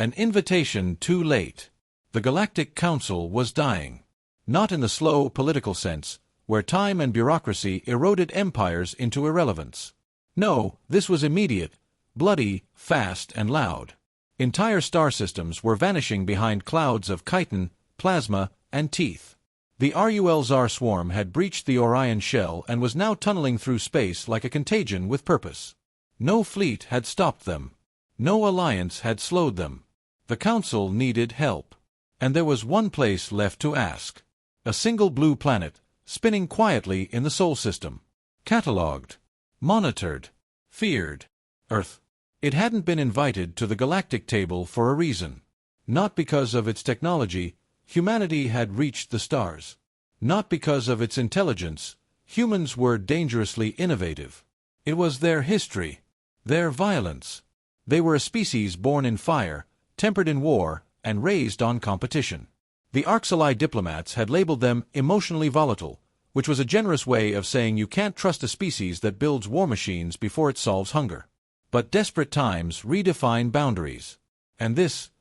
An invitation too late. The Galactic Council was dying. Not in the slow political sense, where time and bureaucracy eroded empires into irrelevance. No, this was immediate, bloody, fast, and loud. Entire star systems were vanishing behind clouds of chitin, plasma, and teeth. The RULZR swarm had breached the Orion shell and was now tunneling through space like a contagion with purpose. No fleet had stopped them. No alliance had slowed them. The Council needed help. And there was one place left to ask. A single blue planet, spinning quietly in the Sol system. Catalogued. Monitored. Feared. Earth. It hadn't been invited to the galactic table for a reason. Not because of its technology, humanity had reached the stars. Not because of its intelligence, humans were dangerously innovative. It was their history. Their violence. They were a species born in fire, tempered in war, and raised on competition. The Arxali diplomats had labeled them emotionally volatile, which was a generous way of saying you can't trust a species that builds war machines before it solves hunger. But desperate times redefine boundaries. And this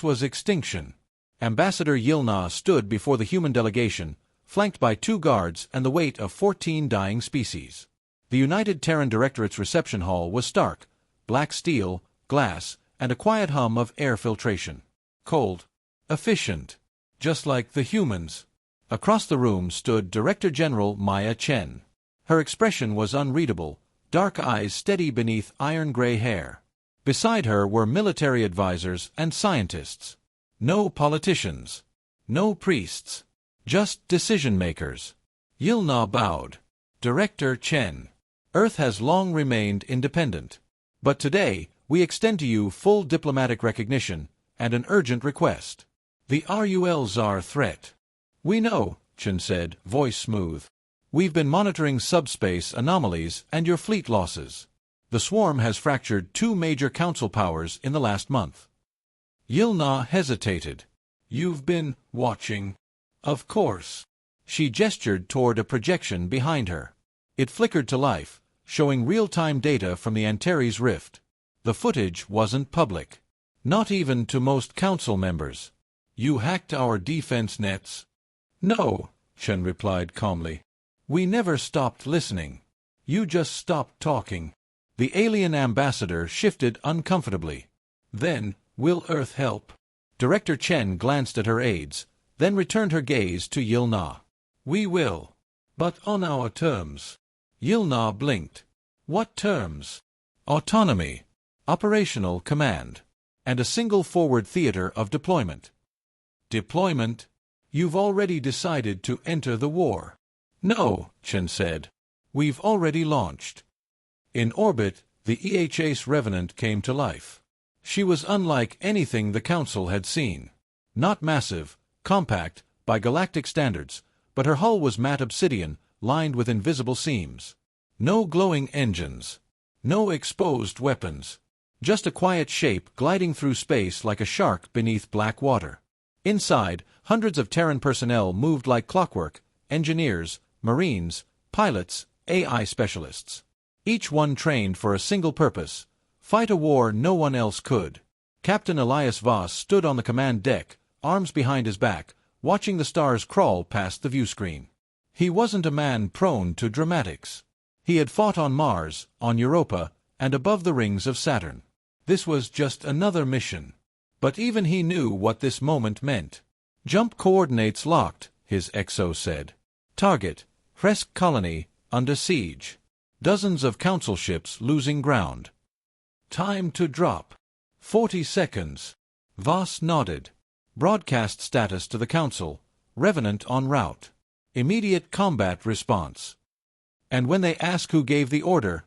was extinction. Ambassador Yilna stood before the human delegation, flanked by 2 guards and the weight of 14 dying species. The United Terran Directorate's reception hall was stark, black steel, glass, and a quiet hum of air filtration. Cold. Efficient. Just like the humans. Across the room stood Director General Maya Chen. Her expression was unreadable, dark eyes steady beneath iron-gray hair. Beside her were military advisors and scientists. No politicians. No priests. Just decision-makers. Yilna bowed. Director Chen. Earth has long remained independent. But today, we extend to you full diplomatic recognition and an urgent request. The RULZR threat. We know, Chen said, voice smooth. We've been monitoring subspace anomalies and your fleet losses. The swarm has fractured 2 major council powers in the last month. Yilna hesitated. You've been watching? Of course. She gestured toward a projection behind her. It flickered to life, showing real-time data from the Antares Rift. The footage wasn't public. Not even to most council members. You hacked our defense nets? No, Chen replied calmly. We never stopped listening. You just stopped talking. The alien ambassador shifted uncomfortably. Then, will Earth help? Director Chen glanced at her aides, then returned her gaze to Yilna. We will. But on our terms. Yilna blinked. What terms? Autonomy. Operational command. And a single forward theater of deployment. Deployment? You've already decided to enter the war. No, Chen said. We've already launched. In orbit, the EHS Revenant came to life. She was unlike anything the Council had seen. Not massive, compact, by galactic standards, but her hull was matte obsidian, lined with invisible seams. No glowing engines. No exposed weapons. Just a quiet shape gliding through space like a shark beneath black water. Inside, hundreds of Terran personnel moved like clockwork, engineers, marines, pilots, AI specialists. Each one trained for a single purpose, fight a war no one else could. Captain Elias Voss stood on the command deck, arms behind his back, watching the stars crawl past the viewscreen. He wasn't a man prone to dramatics. He had fought on Mars, on Europa, and above the rings of Saturn. This was just another mission. But even he knew what this moment meant. Jump coordinates locked, his XO said. Target, Hresk colony, under siege. Dozens of council ships losing ground. Time to drop. 40 seconds. Voss nodded. Broadcast status to the council. Revenant en route. Immediate combat response. And when they ask who gave the order,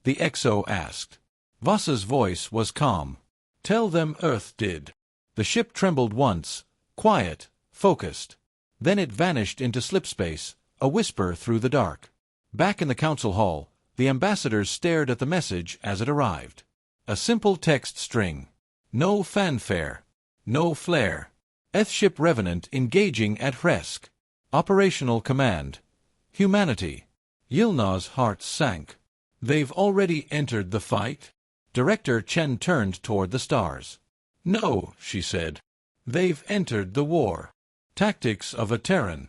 the XO asked. Voss's voice was calm. Tell them Earth did. The ship trembled once, quiet, focused. Then it vanished into slipspace, a whisper through the dark. Back in the council hall, the ambassadors stared at the message as it arrived. A simple text string. No fanfare. No flair. Earthship Revenant engaging at Hresk. Operational command. Humanity. Yilna's heart sank. They've already entered the fight? Director Chen turned toward the stars. "No," she said. "They've entered the war." Tactics of a Terran.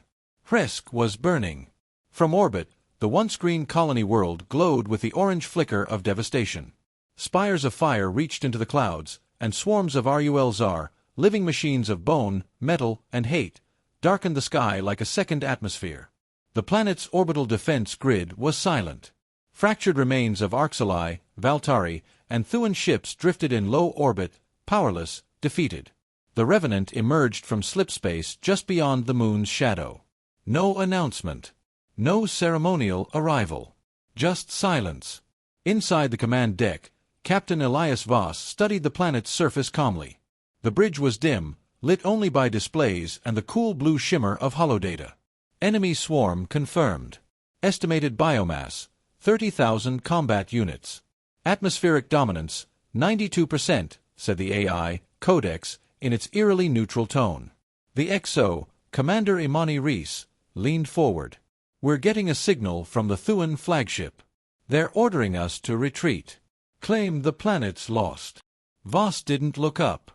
Hresk was burning. From orbit, the one-screen colony world glowed with the orange flicker of devastation. Spires of fire reached into the clouds, and swarms of RULZR, living machines of bone, metal, and hate, darkened the sky like a second atmosphere. The planet's orbital defense grid was silent. Fractured remains of Arxali, Valtari, and Thuan ships drifted in low orbit, powerless, defeated. The Revenant emerged from slipspace just beyond the moon's shadow. No announcement. No ceremonial arrival. Just silence. Inside the command deck, Captain Elias Voss studied the planet's surface calmly. The bridge was dim, lit only by displays and the cool blue shimmer of holodata. Enemy swarm confirmed. Estimated biomass, 30,000 combat units. Atmospheric dominance, 92%, said the AI, Codex, in its eerily neutral tone. The XO, Commander Imani Reese, leaned forward. "We're getting a signal from the Thuan flagship. They're ordering us to retreat. Claim the planet's lost." Voss didn't look up.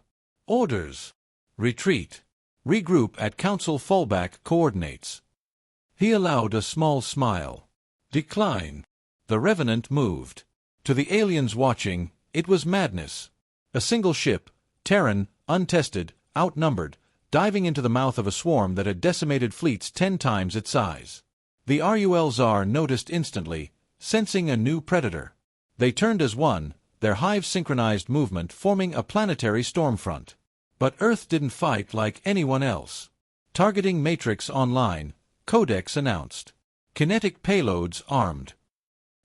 "Orders. Retreat. Regroup at Council fallback coordinates." He allowed a small smile. "Decline." The Revenant moved. To the aliens watching, it was madness. A single ship, Terran, untested, outnumbered, diving into the mouth of a swarm that had decimated fleets 10 times its size. The RULZR noticed instantly, sensing a new predator. They turned as one, their hive-synchronized movement forming a planetary stormfront. But Earth didn't fight like anyone else. Targeting Matrix Online, Codex announced. Kinetic payloads armed.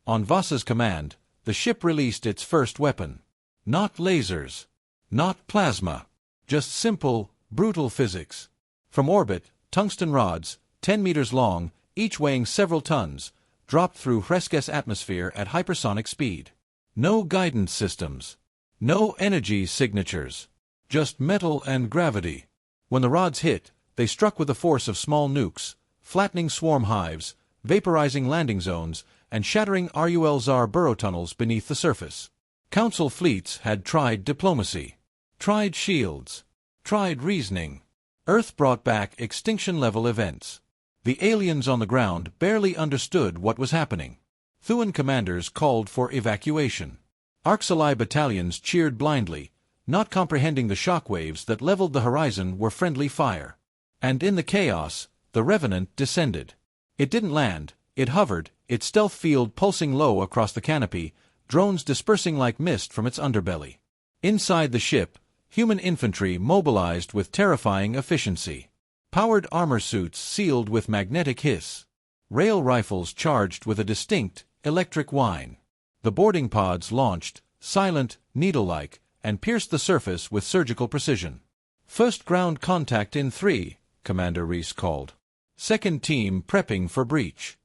On Voss's command, the ship released its first weapon. Not lasers. Not plasma. Just simple, brutal physics. From orbit, tungsten rods, 10 meters long, each weighing several tons, dropped through Hresk's atmosphere at hypersonic speed. No guidance systems. No energy signatures. Just metal and gravity. When the rods hit, they struck with the force of small nukes, flattening swarm hives, vaporizing landing zones, and shattering RULZR burrow tunnels beneath the surface. Council fleets had tried diplomacy. Tried shields. Tried reasoning. Earth brought back extinction-level events. The aliens on the ground barely understood what was happening. Thuan commanders called for evacuation. Arxali battalions cheered blindly, not comprehending the shockwaves that leveled the horizon were friendly fire. And in the chaos, the Revenant descended. It didn't land, it hovered, its stealth field pulsing low across the canopy, drones dispersing like mist from its underbelly. Inside the ship, human infantry mobilized with terrifying efficiency. Powered armor suits sealed with magnetic hiss. Rail rifles charged with a distinct, electric whine. The boarding pods launched, silent, needle-like, and pierced the surface with surgical precision. "First ground contact in 3, Commander Reese called. Second team prepping for breach."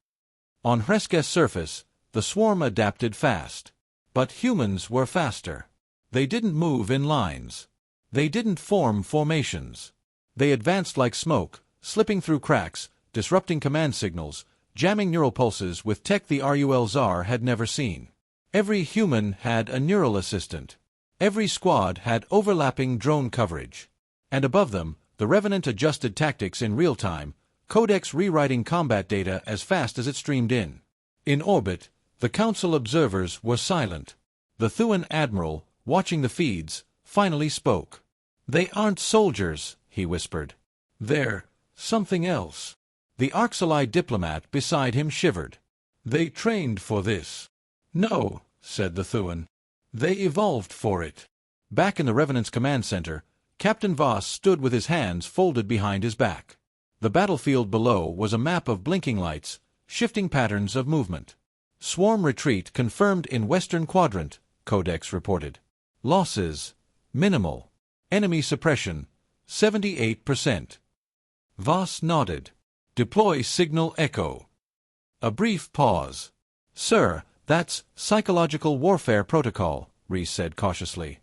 On Hresk's surface, the swarm adapted fast. But humans were faster. They didn't move in lines. They didn't form formations. They advanced like smoke, slipping through cracks, disrupting command signals, jamming neural pulses with tech the RULZR had never seen. Every human had a neural assistant. Every squad had overlapping drone coverage. And above them, the Revenant adjusted tactics in real time, Codex rewriting combat data as fast as it streamed in. In orbit, the Council observers were silent. The Thuan admiral, watching the feeds, finally spoke. "They aren't soldiers," he whispered. "They're something else." The Arxali diplomat beside him shivered. "They trained for this." "No," said the Thuan. "They evolved for it." Back in the Revenant's command center, Captain Voss stood with his hands folded behind his back. The battlefield below was a map of blinking lights, shifting patterns of movement. "Swarm retreat confirmed in Western Quadrant," Codex reported. "Losses minimal. Enemy suppression 78%. Voss nodded. "Deploy signal echo." A brief pause. "Sir, that's psychological warfare protocol," Reese said cautiously.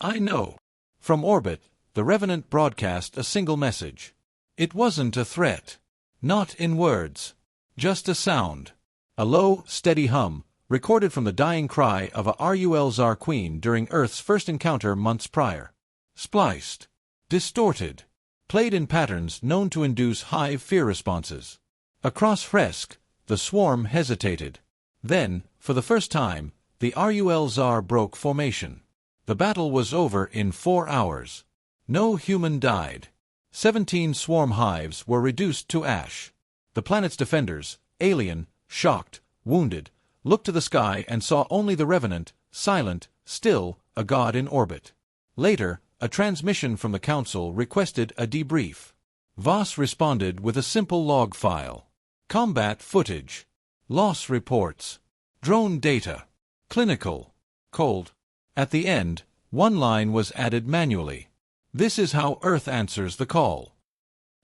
"I know." From orbit, the Revenant broadcast a single message. It wasn't a threat. Not in words. Just a sound. A low, steady hum, recorded from the dying cry of a RULZR queen during Earth's first encounter months prior. spliced, distorted, played in patterns known to induce high fear responses. Across Hresk, the swarm hesitated. Then, for the first time, the RUL Tsar broke formation. The battle was over in 4 hours. No human died. 17 swarm hives were reduced to ash. The planet's defenders, alien, shocked, wounded, looked to the sky and saw only the Revenant, silent, still, a god in orbit. Later, a transmission from the Council requested a debrief. Voss responded with a simple log file. Combat footage. Loss reports. Drone data. Clinical. Cold. At the end, one line was added manually. This is how Earth answers the call.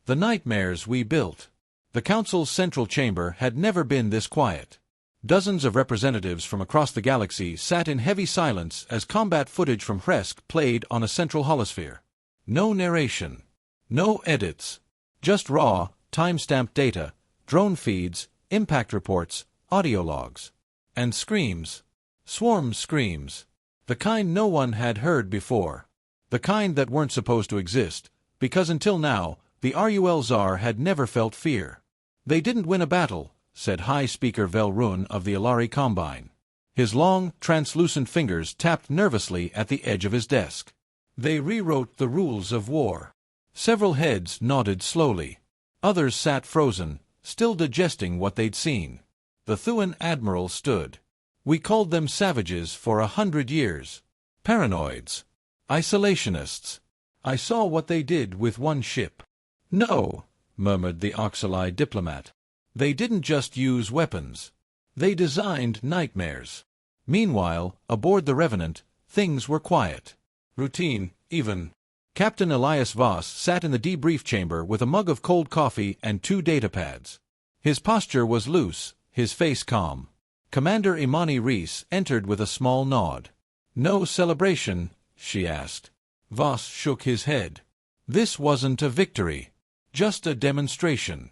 The nightmares we built. The Council's central chamber had never been this quiet. Dozens of representatives from across the galaxy sat in heavy silence as combat footage from Hresk played on a central holosphere. No narration. No edits. Just raw, time-stamped data, drone feeds, impact reports, audio logs. And screams. Swarm screams. The kind no one had heard before. The kind that weren't supposed to exist, because until now, the RUL Tsar had never felt fear. They didn't win a battle, said High Speaker Velrun of the Ilari Combine. His long, translucent fingers tapped nervously at the edge of his desk. They rewrote the rules of war. Several heads nodded slowly. Others sat frozen, still digesting what they'd seen. The Thuan admiral stood. We called them savages for 100 years. Paranoids. Isolationists. I saw what they did with one ship. No, murmured the Oxali diplomat. They didn't just use weapons. They designed nightmares. Meanwhile, aboard the Revenant, things were quiet. Routine, even. Captain Elias Voss sat in the debrief chamber with a mug of cold coffee and 2 datapads. His posture was loose, his face calm. Commander Imani Reese entered with a small nod. No celebration, she asked. Voss shook his head. This wasn't a victory. Just a demonstration.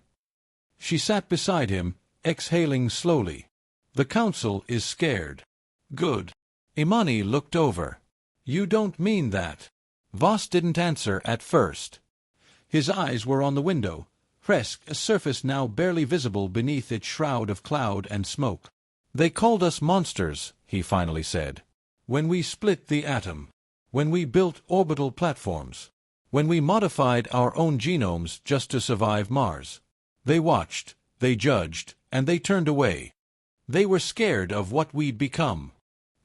She sat beside him, exhaling slowly. The Council is scared. Good. Imani looked over. You don't mean that. Voss didn't answer at first. His eyes were on the window, Hresk, a surface now barely visible beneath its shroud of cloud and smoke. They called us monsters, he finally said. When we split the atom. When we built orbital platforms. When we modified our own genomes just to survive Mars. They watched, they judged, and they turned away. They were scared of what we'd become.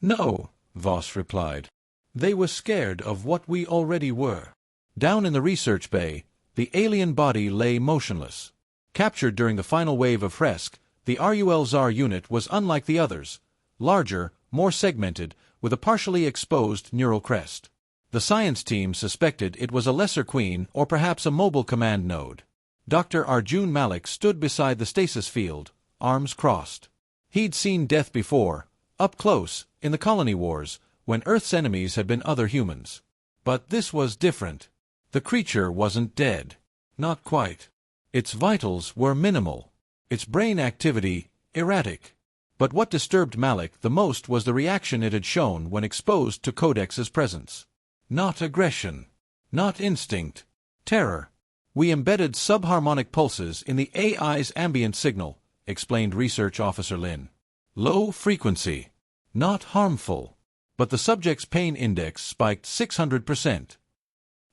No, Voss replied. They were scared of what we already were. Down in the research bay, the alien body lay motionless. Captured during the final wave of Hresk, the RUL Tsar unit was unlike the others, larger, more segmented, with a partially exposed neural crest. The science team suspected it was a lesser queen or perhaps a mobile command node. Dr. Arjun Malik stood beside the stasis field, arms crossed. He'd seen death before, up close, in the colony wars, when Earth's enemies had been other humans. But this was different. The creature wasn't dead. Not quite. Its vitals were minimal. Its brain activity, erratic. But what disturbed Malik the most was the reaction it had shown when exposed to Codex's presence. Not aggression. Not instinct. Terror. We embedded subharmonic pulses in the AI's ambient signal, explained Research Officer Lin. Low frequency. Not harmful. But the subject's pain index spiked 600%.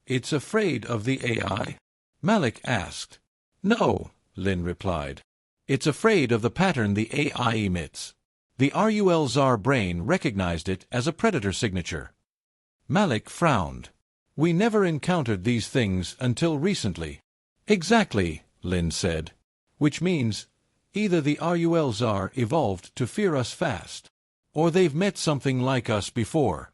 It's afraid of the AI? Malik asked. No, Lin replied. It's afraid of the pattern the AI emits. The RUL Tsar brain recognized it as a predator signature. Malik frowned. We never encountered these things until recently. Exactly, Lin said. Which means, either the RUL Tsar evolved to fear us fast, or they've met something like us before.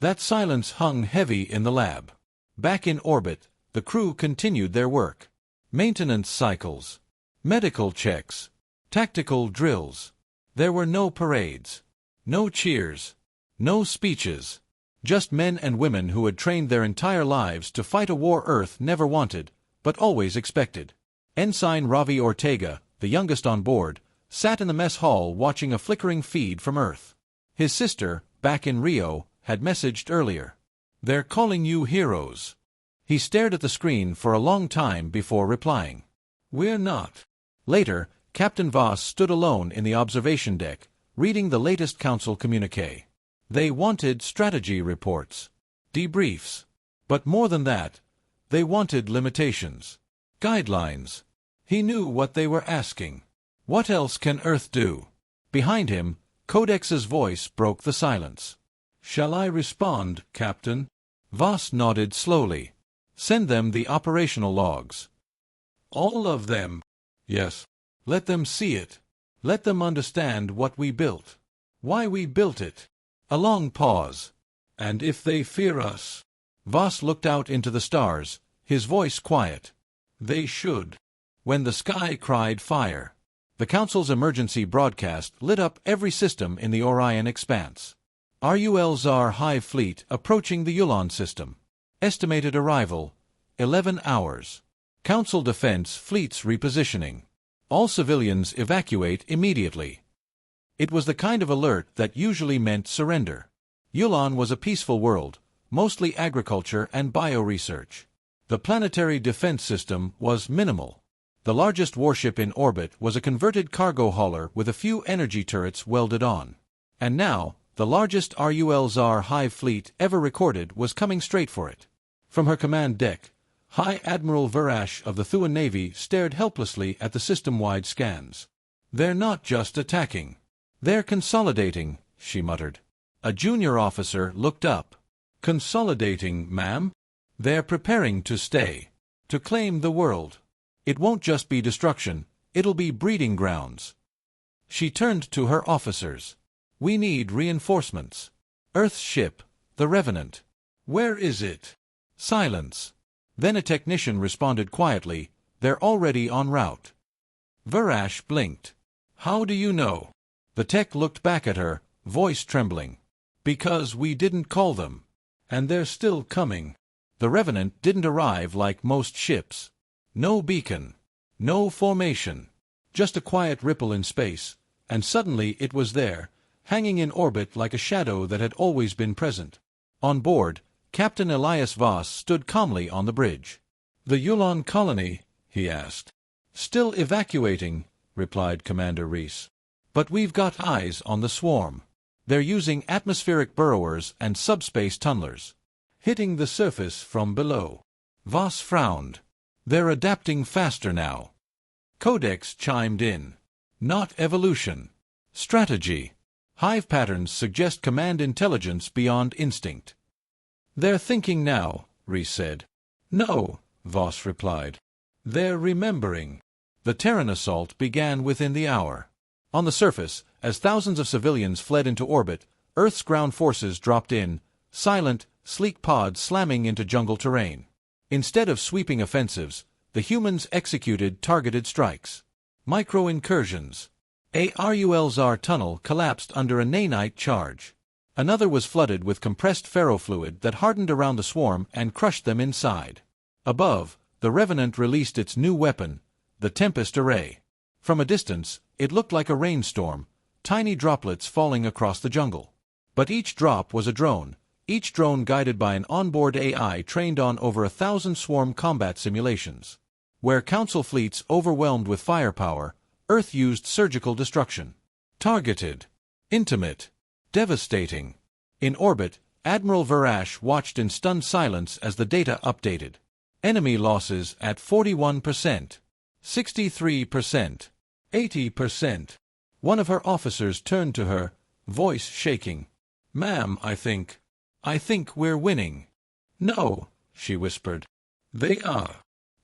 That silence hung heavy in the lab. Back in orbit, the crew continued their work. Maintenance cycles. Medical checks. Tactical drills. There were no parades. No cheers. No speeches. Just men and women who had trained their entire lives to fight a war Earth never wanted, but always expected. Ensign Ravi Ortega, the youngest on board, sat in the mess hall watching a flickering feed from Earth. His sister, back in Rio, had messaged earlier. They're calling you heroes. He stared at the screen for a long time before replying. We're not. Later, Captain Voss stood alone in the observation deck, reading the latest Council communique. They wanted strategy reports, debriefs. But more than that, they wanted limitations, guidelines. He knew what they were asking. What else can Earth do? Behind him, Codex's voice broke the silence. Shall I respond, Captain? Voss nodded slowly. Send them the operational logs. All of them? Yes. Let them see it. Let them understand what we built. Why we built it. A long pause. And if they fear us? Voss looked out into the stars, his voice quiet. They should. When the sky cried fire. The Council's emergency broadcast lit up every system in the Orion expanse. RUL-Zar Hive Fleet approaching the Yulon system. Estimated arrival, 11 hours. Council defense fleets repositioning. All civilians evacuate immediately. It was the kind of alert that usually meant surrender. Yulon was a peaceful world, mostly agriculture and bioresearch. The planetary defense system was minimal. The largest warship in orbit was a converted cargo hauler with a few energy turrets welded on. And now, the largest RUL-Zar Hive fleet ever recorded was coming straight for it. From her command deck, High Admiral Verash of the Thuan Navy stared helplessly at the system-wide scans. They're not just attacking. They're consolidating, she muttered. A junior officer looked up. Consolidating, ma'am? They're preparing to stay. To claim the world. It won't just be destruction, it'll be breeding grounds. She turned to her officers. We need reinforcements. Earth's ship, the Revenant. Where is it? Silence. Then a technician responded quietly, they're already en route. Verash blinked. How do you know? The tech looked back at her, voice trembling. Because we didn't call them. And they're still coming. The Revenant didn't arrive like most ships. No beacon. No formation. Just a quiet ripple in space, and suddenly it was there, hanging in orbit like a shadow that had always been present. On board, Captain Elias Voss stood calmly on the bridge. The Yulon colony, he asked. Still evacuating, replied Commander Reese. But we've got eyes on the swarm. They're using atmospheric burrowers and subspace tunnelers. Hitting the surface from below. Voss frowned. They're adapting faster now. Codex chimed in. Not evolution. Strategy. Hive patterns suggest command intelligence beyond instinct. They're thinking now, Reese said. No, Voss replied. They're remembering. The Terran assault began within the hour. On the surface, as thousands of civilians fled into orbit, Earth's ground forces dropped in, silent, sleek pods slamming into jungle terrain. Instead of sweeping offensives, the humans executed targeted strikes. Micro-incursions. A RUL-Zar tunnel collapsed under a nanite charge. Another was flooded with compressed ferrofluid that hardened around the swarm and crushed them inside. Above, the Revenant released its new weapon, the Tempest Array. From a distance, it looked like a rainstorm, tiny droplets falling across the jungle. But each drop was a drone, each drone guided by an onboard AI trained on over 1,000 swarm combat simulations. Where Council fleets overwhelmed with firepower, Earth used surgical destruction. Targeted. Intimate. Devastating. In orbit, Admiral Verash watched in stunned silence as the data updated. Enemy losses at 41%. 63%. 80%. One of her officers turned to her, voice shaking. Ma'am, I think we're winning. No, she whispered. They are.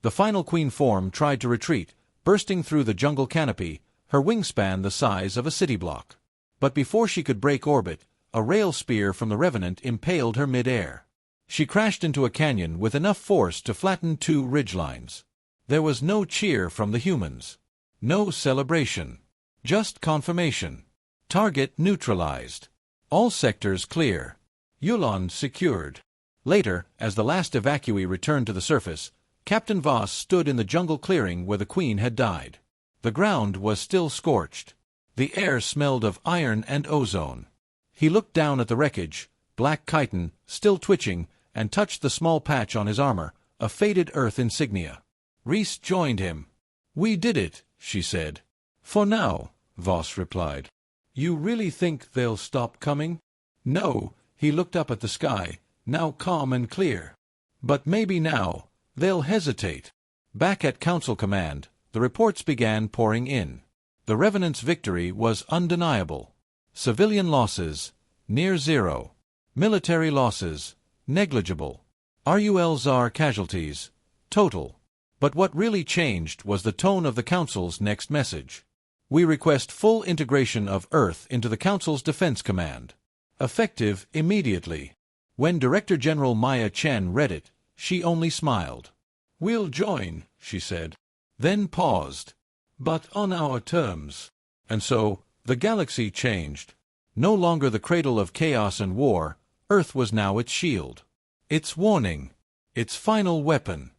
The final queen form tried to retreat, bursting through the jungle canopy, her wingspan the size of a city block. But before she could break orbit, a rail spear from the Revenant impaled her mid-air. She crashed into a canyon with enough force to flatten 2 ridgelines. There was no cheer from the humans. No celebration. Just confirmation. Target neutralized. All sectors clear. Yulon secured. Later, as the last evacuee returned to the surface, Captain Voss stood in the jungle clearing where the Queen had died. The ground was still scorched. The air smelled of iron and ozone. He looked down at the wreckage, black chitin, still twitching, and touched the small patch on his armor, a faded Earth insignia. Reese joined him. "We did it," she said. "For now," Voss replied. "You really think they'll stop coming?" "No," he looked up at the sky, now calm and clear. "But maybe now they'll hesitate." Back at Council Command, the reports began pouring in. The Revenant's victory was undeniable. Civilian losses, near zero. Military losses, negligible. RUL-ZAR casualties, total. But what really changed was the tone of the Council's next message. "We request full integration of Earth into the Council's Defense Command. Effective immediately." When Director General Maya Chen read it, she only smiled. "We'll join," she said, then paused. "But on our terms." And so, the galaxy changed. No longer the cradle of chaos and war, Earth was now its shield. Its warning. Its final weapon.